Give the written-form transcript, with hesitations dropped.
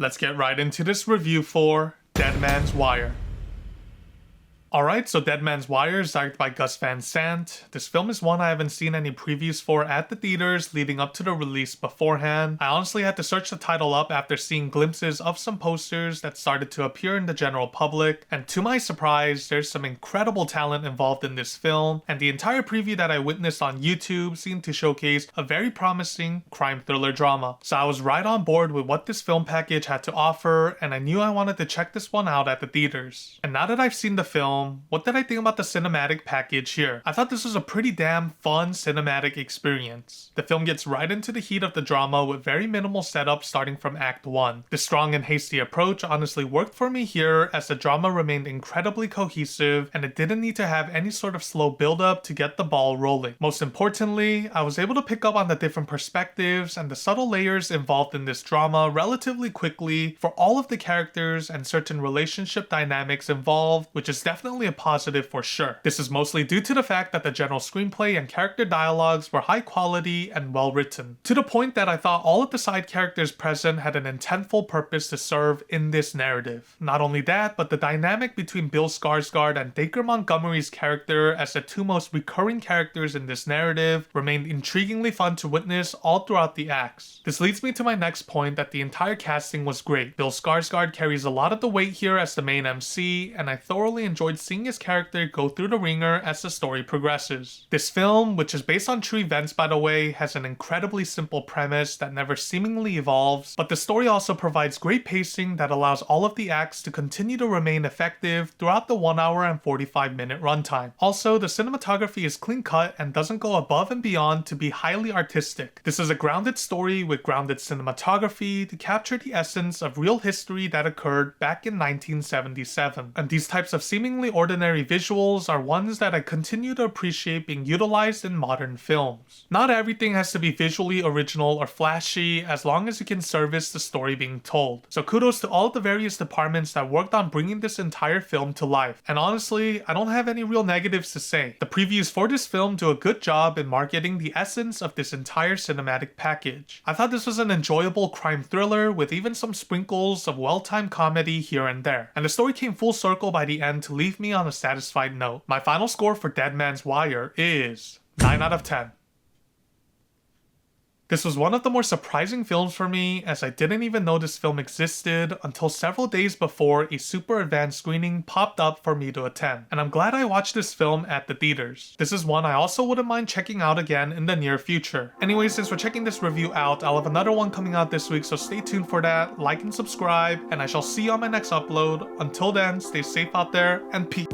Let's get right into this review for Dead Man's Wire. Alright, so Dead Man's Wire is directed by Gus Van Sant. This film is one I haven't seen any previews for at the theaters leading up to the release beforehand. I honestly had to search the title up after seeing glimpses of some posters that started to appear in the general public, and to my surprise, there's some incredible talent involved in this film, and the entire preview that I witnessed on YouTube seemed to showcase a very promising crime thriller drama. So I was right on board with what this film package had to offer, and I knew I wanted to check this one out at the theaters. And now that I've seen the film, what did I think about the cinematic package here? I thought this was a pretty damn fun cinematic experience. The film gets right into the heat of the drama with very minimal setup starting from Act 1. The strong and hasty approach honestly worked for me here as the drama remained incredibly cohesive and it didn't need to have any sort of slow build-up to get the ball rolling. Most importantly, I was able to pick up on the different perspectives and the subtle layers involved in this drama relatively quickly for all of the characters and certain relationship dynamics involved, which is definitely a positive for sure. This is mostly due to the fact that the general screenplay and character dialogues were high quality and well written, to the point that I thought all of the side characters present had an intentful purpose to serve in this narrative. Not only that, but the dynamic between Bill Skarsgård and Dacre Montgomery's character as the two most recurring characters in this narrative remained intriguingly fun to witness all throughout the acts. This leads me to my next point that the entire casting was great. Bill Skarsgård carries a lot of the weight here as the main MC, and I thoroughly enjoyed seeing his character go through the ringer as the story progresses. This film, which is based on true events by the way, has an incredibly simple premise that never seemingly evolves, but the story also provides great pacing that allows all of the acts to continue to remain effective throughout the 1 hour and 45-minute runtime. Also, the cinematography is clean cut and doesn't go above and beyond to be highly artistic. This is a grounded story with grounded cinematography to capture the essence of real history that occurred back in 1977, and these types of seemingly ordinary visuals are ones that I continue to appreciate being utilized in modern films. Not everything has to be visually original or flashy as long as it can service the story being told. So kudos to all of the various departments that worked on bringing this entire film to life. And honestly, I don't have any real negatives to say. The previews for this film do a good job in marketing the essence of this entire cinematic package. I thought this was an enjoyable crime thriller with even some sprinkles of well-timed comedy here and there. And the story came full circle by the end to leave me on a satisfied note. My final score for Dead Man's Wire is 9 out of 10. This was one of the more surprising films for me as I didn't even know this film existed until several days before a super advanced screening popped up for me to attend. And I'm glad I watched this film at the theaters. This is one I also wouldn't mind checking out again in the near future. Anyway, since we're checking this review out, I'll have another one coming out this week, so stay tuned for that, like and subscribe, and I shall see you on my next upload. Until then, stay safe out there and peace.